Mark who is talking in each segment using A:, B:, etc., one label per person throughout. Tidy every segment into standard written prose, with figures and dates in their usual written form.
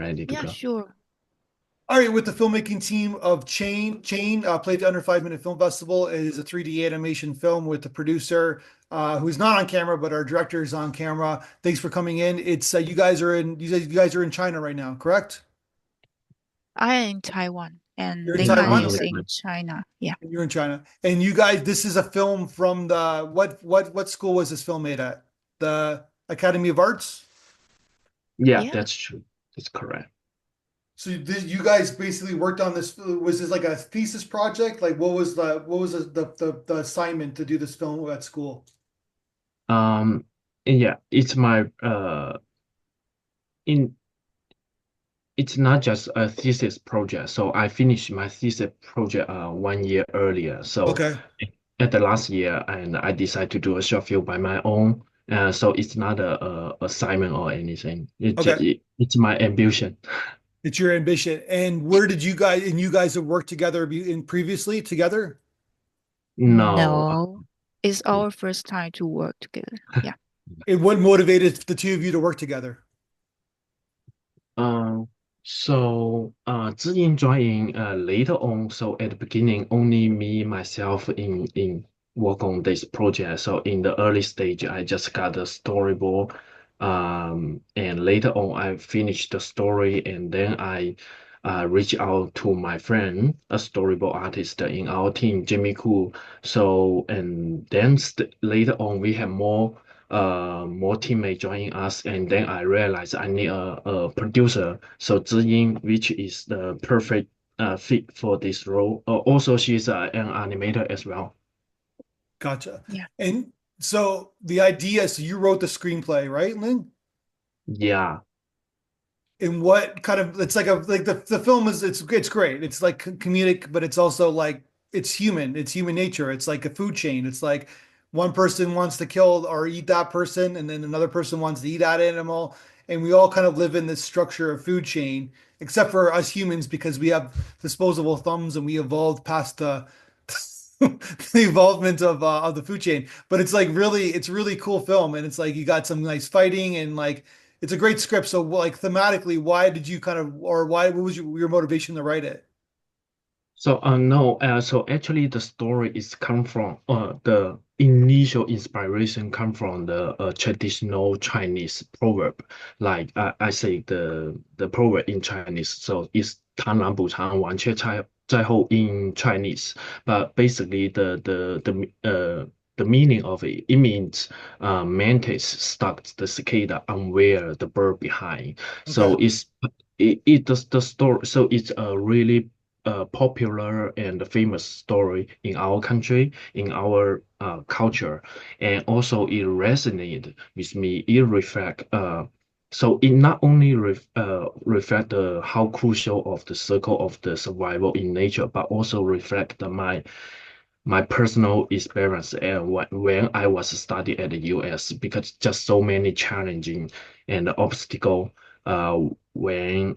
A: ready to
B: Yeah,
A: go.
B: sure.
C: All right, with the filmmaking team of Chain played the Under 5 Minute Film Festival. It is a 3D animation film with the producer, who's not on camera, but our director is on camera. Thanks for coming in. It's you guys are in China right now, correct?
B: I am in Taiwan and
C: You're in
B: Ling
A: Yeah,
B: Han
C: Taiwan.
A: I'm
B: is
C: Okay,
B: in China. Yeah.
C: you're in China, and you guys. This is a film from the what school was this film made at? The Academy of Arts.
A: yeah,
B: Yeah.
A: that's true. That's correct.
C: So you guys basically worked on this. Was this like a thesis project? Like what was the assignment to do this film at school?
A: Um, yeah, it's my in it's not just a thesis project. So I finished my thesis project 1 year earlier. So
C: Okay,
A: at the last year, and I decided to do a short film by my own. So it's not a assignment or anything.
C: okay.
A: It's my ambition.
C: It's your ambition. And where did you guys have worked together in previously together?
A: No.
B: No, it's our first time to work together. Yeah.
C: And what motivated the two of you to work together?
A: Um, Tzu-Ying joining later on. So at the beginning, only me myself in work on this project. So in the early stage, I just got the storyboard. And later on, I finished the story, and then I reached out to my friend, a storyboard artist in our team, Jimmy Koo. So and then later on, we have more teammates joining us, and then I realized I need a producer. So Tzu-Ying, which is the perfect fit for this role. Also, she's an animator as well.
C: Gotcha.
B: Yeah.
C: And so the idea, so you wrote the screenplay, right, Lynn?
A: Yeah,
C: And what kind of it's like the film is it's great. It's like comedic, but it's also like it's human. It's human nature. It's like a food chain. It's like one person wants to kill or eat that person, and then another person wants to eat that animal, and we all kind of live in this structure of food chain, except for us humans because we have disposable thumbs and we evolved past the the evolvement of the food chain. But it's really cool film, and it's like you got some nice fighting and like it's a great script. So like thematically, why did you kind of or why what was your motivation to write it?
A: so no, so actually the story is come from the initial inspiration come from the traditional Chinese proverb. Like I say the proverb in Chinese, so it's 螳螂捕蝉，黄雀在后 in Chinese. But basically the meaning of it means mantis stuck the cicada unaware the bird behind.
C: Okay.
A: So it does the story. So it's a really popular and famous story in our country, in our culture, and also it resonated with me. It reflect so it not only reflect the how crucial of the circle of the survival in nature, but also reflect my personal experience and when I was studying at the US, because just so many challenging and obstacle uh when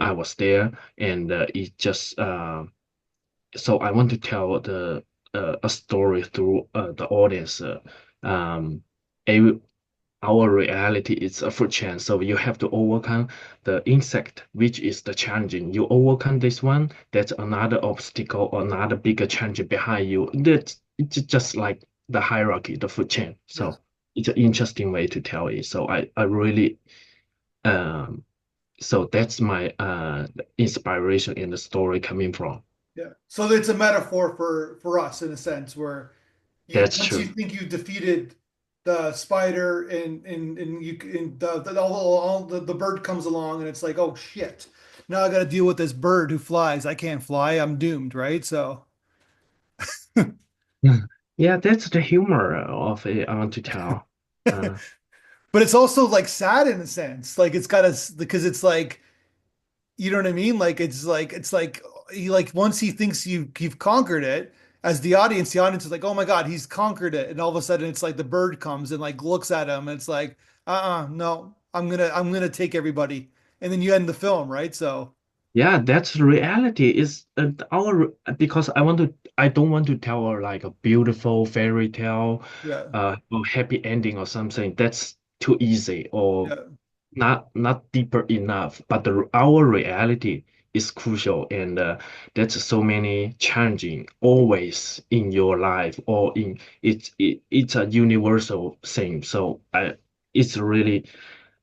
A: I was there, and it just so I want to tell the a story through the audience. Um, a, our reality is a food chain, so you have to overcome the insect, which is the challenging. You overcome this one, that's another obstacle or another bigger challenge behind you. That's it's just like the hierarchy, the food chain.
C: Yes.
A: So it's an interesting way to tell it. So I really um so that's my inspiration in the story coming from.
C: Yeah. So it's a metaphor for us in a sense where you
A: That's
C: once you
A: true.
C: think you defeated the spider and you and all the bird comes along and it's like, oh shit. Now I got to deal with this bird who flies. I can't fly. I'm doomed, right? So
A: Yeah, yeah, that's the humor of it I want to tell. Uh,
C: but it's also like sad in a sense. Like it's got us because it's like you know what I mean? Like it's like he like once he thinks you've conquered it, as the audience is like, oh my God, he's conquered it. And all of a sudden it's like the bird comes and like looks at him and it's like, no, I'm gonna take everybody. And then you end the film, right? So
A: yeah, that's reality is our because I don't want to tell like a beautiful fairy tale,
C: yeah,
A: or happy ending or something. That's too easy or
C: yeah.
A: not deeper enough, but our reality is crucial, and that's so many challenging always in your life or in it's a universal thing. So it's really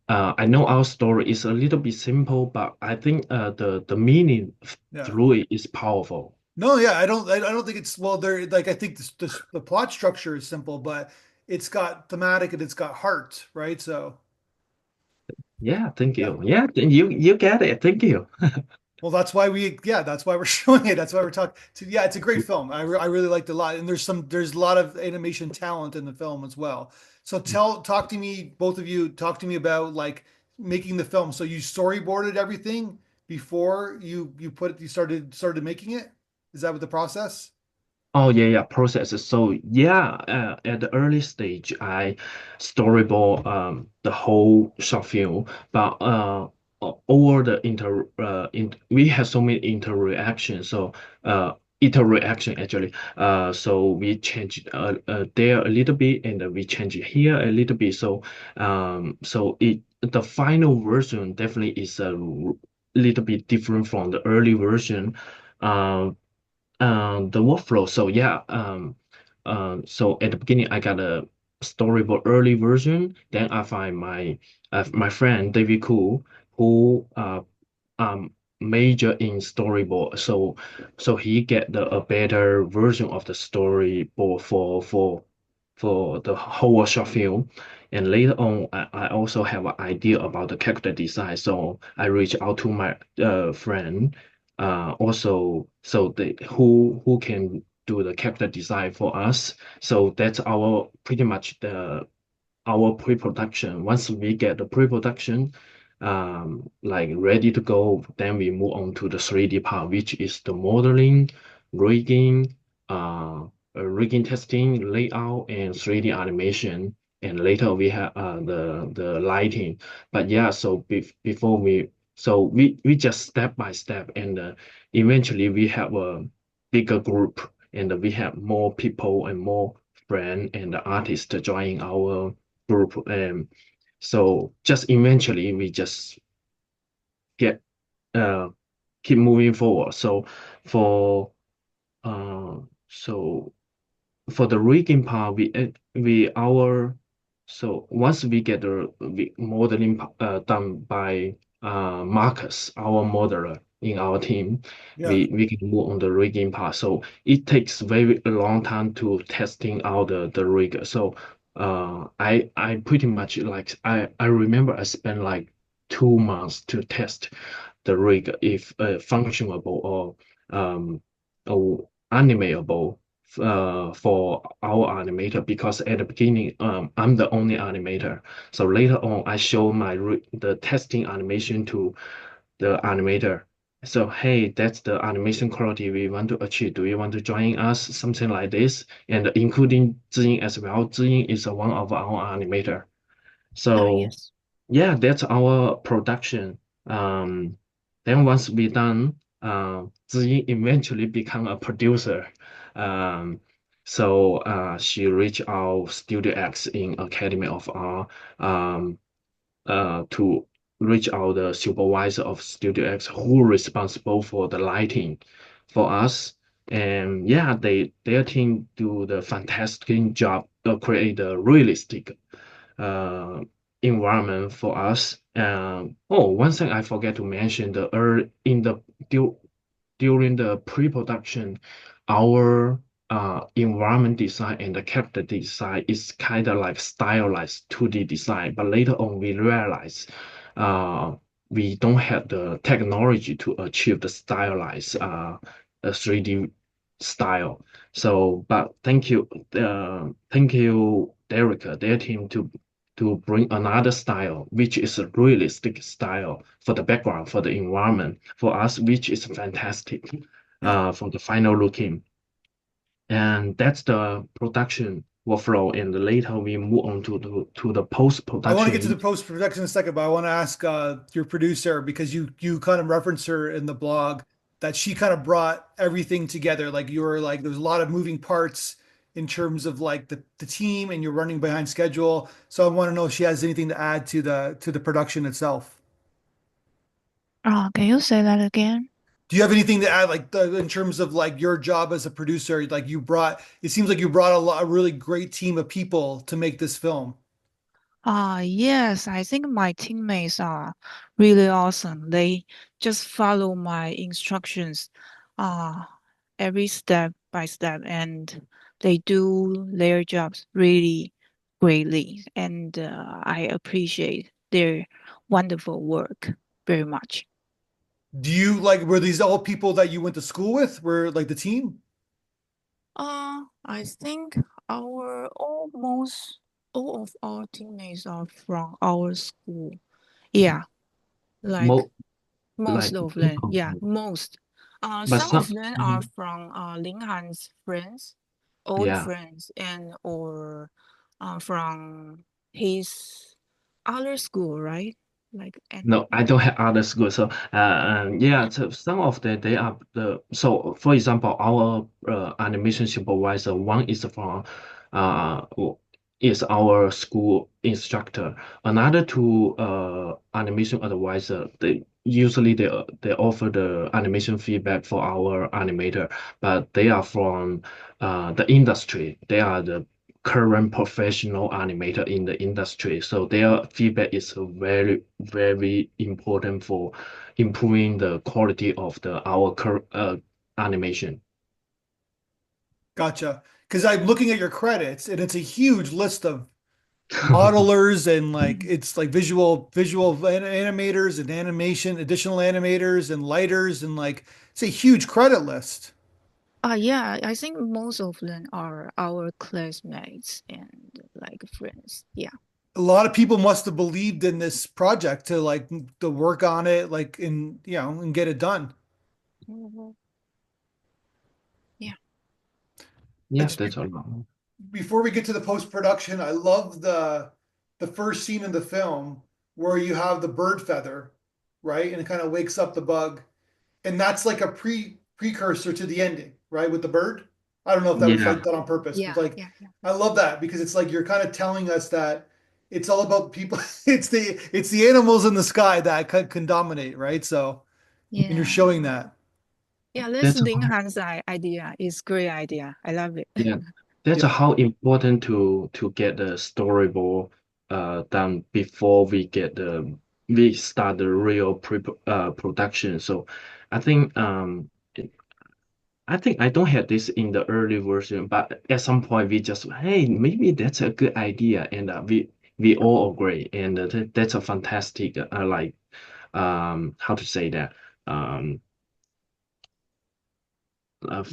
A: I know our story is a little bit simple, but I think the meaning
C: Yeah.
A: through it is powerful.
C: No, yeah, I don't think it's well. There, like I think the plot structure is simple, but it's got thematic and it's got heart, right? So
A: Yeah, thank
C: yeah.
A: you. Yeah, then you get it. Thank you.
C: Well, that's why we're showing it. That's why we're talking. Yeah, it's a great film. I really liked it a lot, and there's a lot of animation talent in the film as well. So talk to me, both of you, talk to me about like making the film. So you storyboarded everything before you started making it. Is that what the process?
A: Oh yeah, yeah, processes. So yeah, at the early stage, I storyboard the whole short film, but over the we have so many interactions. So interaction actually. So we change there a little bit, and we change it here a little bit. So so the final version definitely is a little bit different from the early version. Um the workflow. So yeah, so at the beginning I got a storyboard early version. Then I find my friend David Koo who major in storyboard. So he get a better version of the storyboard for the whole short film. And later on, I also have an idea about the character design. So I reach out to my friend, also so they who can do the character design for us. So that's our pretty much the our pre-production. Once we get the pre-production, like ready to go, then we move on to the 3D part, which is the modeling, rigging, rigging testing, layout, and 3D animation. And later we have the lighting. But yeah, so before we just step by step, and eventually we have a bigger group, and we have more people and more friends and artists to join our group. So just eventually we just get uh keep moving forward. For uh so for the rigging part, we our so once we get the modeling done by Marcus, our modeler in our team,
C: Yeah.
A: we can move on the rigging part. So it takes very a long time to testing out the rig. So I pretty much like I remember I spent like 2 months to test the rig if functionable or animatable for our animator, because at the beginning I'm the only animator. So later on I show the testing animation to the animator. So hey, that's the animation quality we want to achieve. Do you want to join us? Something like this, and including Tzu-Ying as well. Tzu-Ying is one of our animator.
B: Ah,
A: So
B: yes.
A: yeah, that's our production. Then once we done, Ziyi eventually become a producer. Um, she reached out Studio X in Academy of Art to reach out the supervisor of Studio X who responsible for the lighting for us. And yeah, their team do the fantastic job to create the realistic uh, environment for us. Oh, one thing I forget to mention, the in the du during the pre-production, our environment design and the character design is kind of like stylized 2D design. But later on, we realize uh, we don't have the technology to achieve the stylized 3D style. So, but thank you, Derek, their team to bring another style, which is a realistic style for the background, for the environment, for us, which is fantastic
C: Yeah.
A: for the final looking. And that's the production workflow. And later we move on to the
C: I want to get to the
A: post-production.
C: post production in a second, but I want to ask your producer because you kind of reference her in the blog that she kind of brought everything together. Like you were like there was a lot of moving parts in terms of like the team and you're running behind schedule. So I want to know if she has anything to add to the production itself.
B: Can you say that again?
C: Do you have anything to add, like in terms of like your job as a producer? Like it seems like you brought a really great team of people to make this film.
B: Yes, I think my teammates are really awesome. They just follow my instructions, uh, every step by step, and they do their jobs really greatly. And I appreciate their wonderful work very much.
C: Do you like, were these all people that you went to school with? Were like the team?
B: I think our almost all of our teammates are from our school. Yeah, like
A: Mo
B: most
A: like
B: of them. Yeah, most.
A: but
B: Some of
A: some
B: them are
A: mhm,
B: from Ling Han's friends, old
A: yeah.
B: friends, and or from his other school, right? Like and
A: No, I don't have other schools. So, yeah, so some of them they are so for example, our animation supervisor, one is from is our school instructor. Another two animation advisor, they offer the animation feedback for our animator, but they are from the industry. They are the current professional animator in the industry. So their feedback is very, very important for improving the quality of animation.
C: Gotcha. Because I'm looking at your credits and it's a huge list of modelers and like it's like animators and animation, additional animators and lighters and like it's a huge credit list.
B: yeah, I think most of them are our classmates and like friends. Yeah.
C: A lot of people must have believed in this project to like to work on it, like in and get it done.
B: Mhm. Yeah.
C: I
A: Yeah,
C: just
A: that's all.
C: before we get to the post production, I love the first scene in the film where you have the bird feather, right, and it kind of wakes up the bug, and that's like a precursor to the ending, right, with the bird. I don't know if that was like
A: Yeah,
C: done on purpose, but
B: Yeah,
C: like
B: yeah, yeah.
C: I love that because it's like you're kind of telling us that it's all about people. It's the animals in the sky that can dominate, right? So and you're
B: Yeah,
C: showing that.
B: yeah, this
A: that's
B: Ling Han's idea is great idea. I love it.
A: yeah, that's
C: Yeah.
A: how important to get the storyboard done before we start the real production. So I think I think I don't have this in the early version, but at some point we just, hey, maybe that's a good idea, and we all agree, and that's a fantastic like how to say that um uh,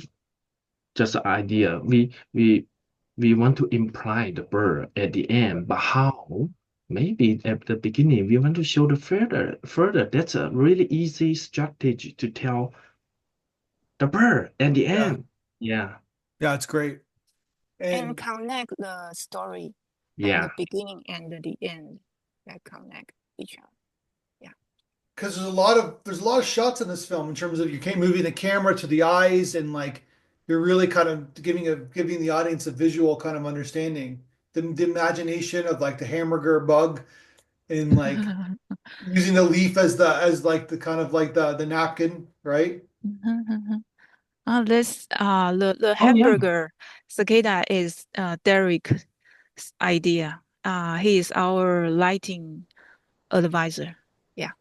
A: just an idea. We want to imply the bird at the end, but how? Maybe at the beginning we want to show the further. That's a really easy strategy to tell the bird at the
C: Yeah.
A: end. Yeah,
C: Yeah, it's great.
B: And
C: And
B: connect the story and the
A: yeah.
B: beginning and the end that connect each other. Yeah.
C: because there's a lot of shots in this film in terms of you can't moving the camera to the eyes and like you're really kind of giving the audience a visual kind of understanding the imagination of like the hamburger bug and like using the leaf as like the kind of like the napkin, right?
B: This the
A: Oh yeah.
B: hamburger cicada is Derek's idea. He is our lighting advisor. Yeah.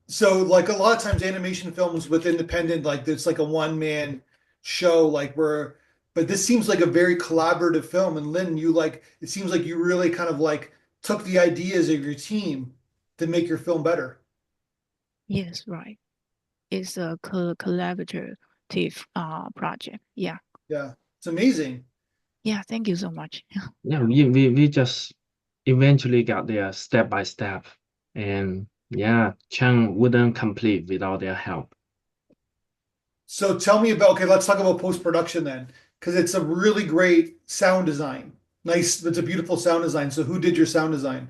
C: So like a lot of times animation films with independent like it's like a one man show like where but this seems like a very collaborative film and Lynn you like it seems like you really kind of like took the ideas of your team to make your film better.
B: Yes, right. It's a collaborative project. Yeah.
C: Yeah, it's amazing.
B: Yeah. Thank you so much.
A: Yeah, we just eventually got there step by step. And yeah, Chang wouldn't complete without their help.
C: So tell me about okay, let's talk about post-production then because it's a really great sound design. Nice, it's a beautiful sound design. So who did your sound design?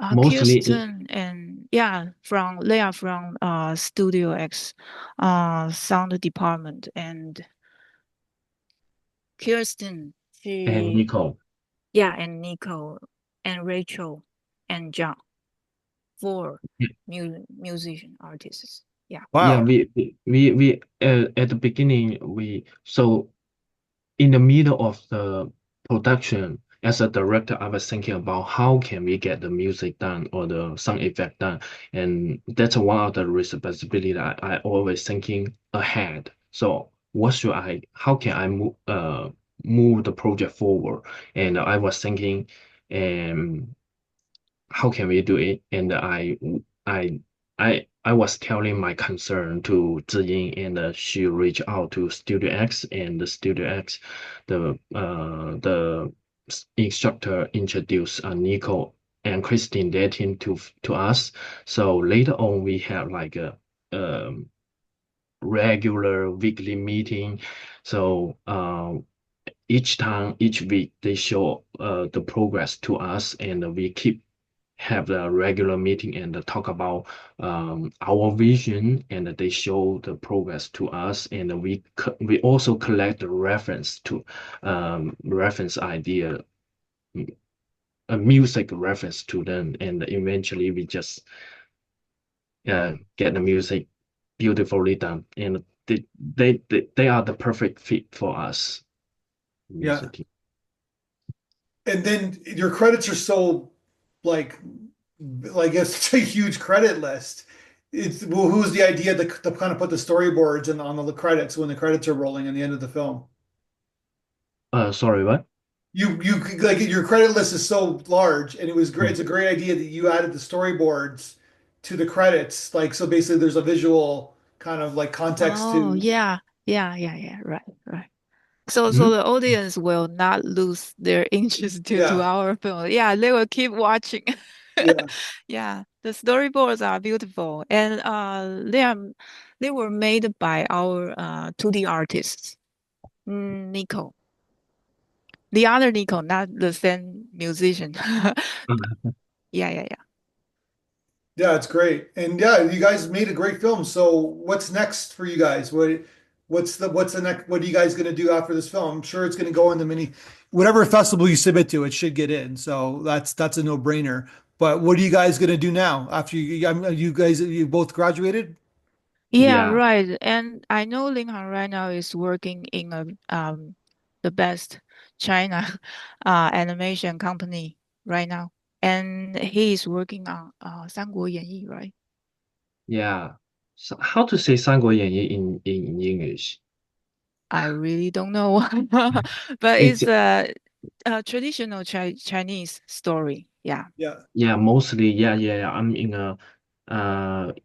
A: Mostly,
B: Kirsten and yeah, they are from Studio X, sound department, and Kirsten,
A: and
B: she,
A: Nico.
B: yeah, and Nico, and Rachel, and John, four musician artists. Yeah.
A: Yeah,
C: Wow.
A: we at the beginning we so in the middle of the production as a director I was thinking about how can we get the music done or the sound effect done, and that's one of the responsibility that I always thinking ahead. So what should I how can I move the project forward, and I was thinking um how can we do it? And I, I was telling my concern to Tzu-Ying, and she reached out to Studio X, and the Studio X, the instructor introduced Nico and Christine their team to us. So later on, we have like a regular weekly meeting. So each time, each week, they show the progress to us, and we keep have a regular meeting and talk about our vision, and they show the progress to us, and we also collect the reference to reference idea, a music reference to them, and eventually we just get the music beautifully done, and they are the perfect fit for us
C: Yeah.
A: music team.
C: And then your credits are so like it's a huge credit list. It's well, who's the idea to kind of put the storyboards and on the credits when the credits are rolling in the end of the film?
A: Sorry, what?
C: You like your credit list is so large, and it was great.
A: Mm.
C: It's a great idea that you added the storyboards to the credits. Like so, basically, there's a visual kind of like context
B: Oh,
C: to
B: yeah. Yeah, yeah, yeah. Right, right. So
A: Mhm.
B: the audience will not lose their interest to
C: yeah,
B: our film. Yeah, they will keep watching.
C: yeah.
B: Yeah, the storyboards are beautiful, and they were made by our 2D artists, Nico. The other Nico, not the same musician. Yeah, yeah, yeah.
C: Yeah, it's great. And yeah, you guys made a great film. So what's next for you guys? What's the next what are you guys gonna do after this film? I'm sure it's gonna go in the mini whatever festival you submit to, it should get in. So that's a no-brainer. But what are you guys gonna do now after you guys you both graduated?
B: Yeah,
A: Yeah,
B: right. And I know Ling Han right now is working in a the best China animation company right now. And he is working on 三国演义, right?
A: yeah. So how to say 三国演义 in English?
B: I really don't know. But
A: It's
B: it's a traditional Chinese story. Yeah.
C: Yeah.
A: yeah, mostly yeah. I'm in a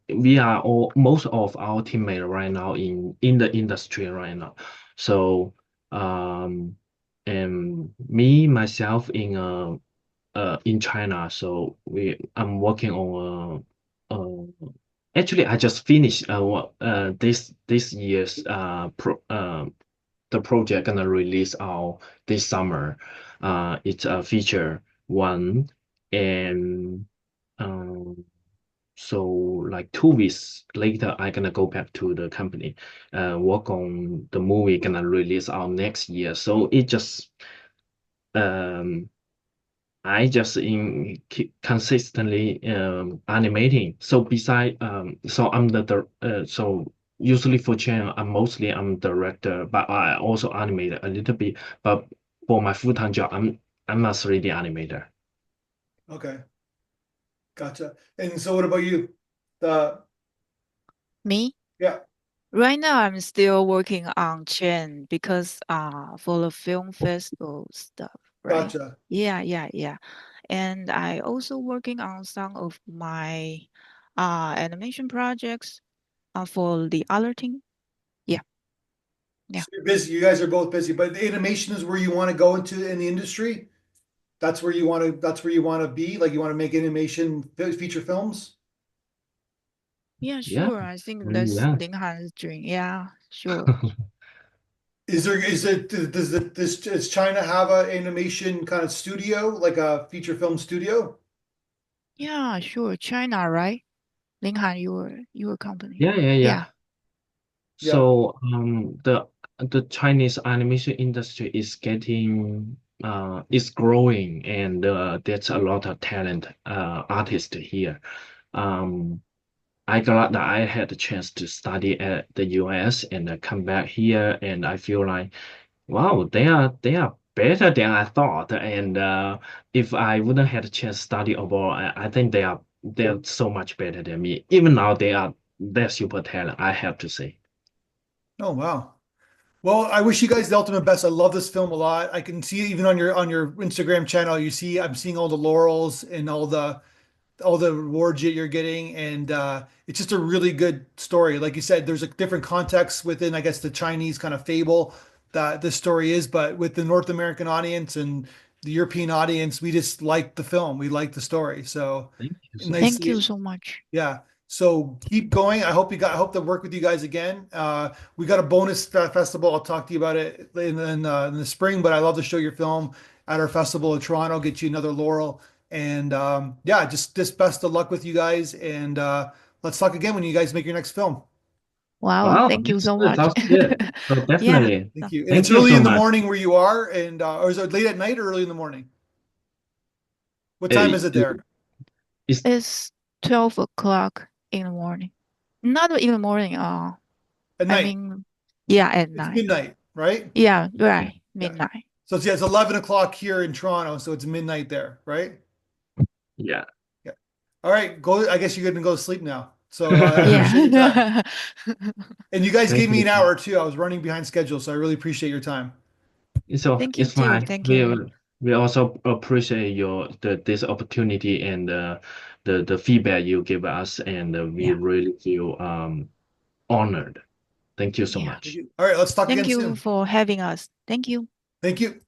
A: we are all most of our teammates right now in the industry right now. So um and me myself in China. So I'm working on actually I just finished this year's the project gonna release out this summer. It's a feature one, and um, so like 2 weeks later, I gonna go back to the company, work on the movie gonna release out next year. So it just um I just in keep consistently animating. So beside so I'm so usually for channel I'm director, but I also animate a little bit. But for my full-time job, I'm a 3D animator.
C: Okay. Gotcha. And so what about you? The
B: Me?
C: yeah,
B: Right now, I'm still working on Chen because for the film festival stuff, right?
C: gotcha.
B: Yeah, yeah, yeah. And I also working on some of my animation projects for the other team. Yeah, yeah.
C: So you're busy. You guys are both busy, but the animation is where you want to go into in the industry. That's where you want to be. Like you want to make animation feature films.
B: Yeah,
A: Yeah,
B: sure. I think that's
A: yeah.
B: Ling Han's dream. Yeah, sure.
C: Does China have an animation kind of studio, like a feature film studio?
B: Yeah, sure. China, right? Ling Han, your company.
A: Yeah.
B: Yeah.
C: Yeah.
A: So the the Chinese animation industry is getting is growing, and there's a lot of talent artists here. Um, I glad that I had the chance to study at the US and come back here, and I feel like wow, they are better than I thought. And if I wouldn't have a chance to study abroad, I think they're so much better than me. Even now, they're super talent. I have to say.
C: Oh, wow. Well, I wish you guys the ultimate best. I love this film a lot. I can see even on your Instagram channel, you see I'm seeing all the laurels and all the rewards that you're getting, and it's just a really good story. Like you said, there's a different context within, I guess, the Chinese kind of fable that this story is, but with the North American audience and the European audience, we just like the film. We like the story. So
A: Thank you so
C: nice.
B: Thank
A: much.
B: you so much.
C: Yeah. So keep going. I hope to work with you guys again. We got a bonus festival. I'll talk to you about it in the spring, but I love to show your film at our festival in Toronto, get you another laurel. And yeah, just best of luck with you guys. And let's talk again when you guys make your next film.
B: Wow,
A: Wow,
B: thank you
A: that's
B: so
A: good.
B: much.
A: Sounds good. So
B: Yeah,
A: definitely,
C: Thank you. And it's
A: thank you
C: early
A: so
C: in the
A: much.
C: morning where you are, and or is it late at night or early in the morning? What time is it
A: Uh,
C: there?
A: it's
B: it's 12 o'clock in the morning. Not in the morning,
C: At
B: I
C: night.
B: mean, yeah, at
C: It's
B: night.
C: midnight, right?
B: Yeah, right,
C: Yeah.
B: midnight.
C: So it's, yeah, it's 11 o'clock here in Toronto, so it's midnight there, right?
A: yeah.
C: Yeah. All right, go. I guess you're gonna go to sleep now. So I appreciate your time.
B: Yeah.
C: And you guys
A: Thank
C: gave me
A: you.
C: an hour too. I was running behind schedule, so I really appreciate your time.
B: Thank you
A: It's
B: too.
A: fine.
B: Thank you.
A: We also appreciate your this opportunity and the feedback you give us, and we
B: Yeah,
A: really feel honored. Thank you so
B: yeah.
C: Thank
A: much.
C: you. All right, let's talk
B: Thank
C: again
B: you
C: soon.
B: for having us. Thank you.
C: Thank you.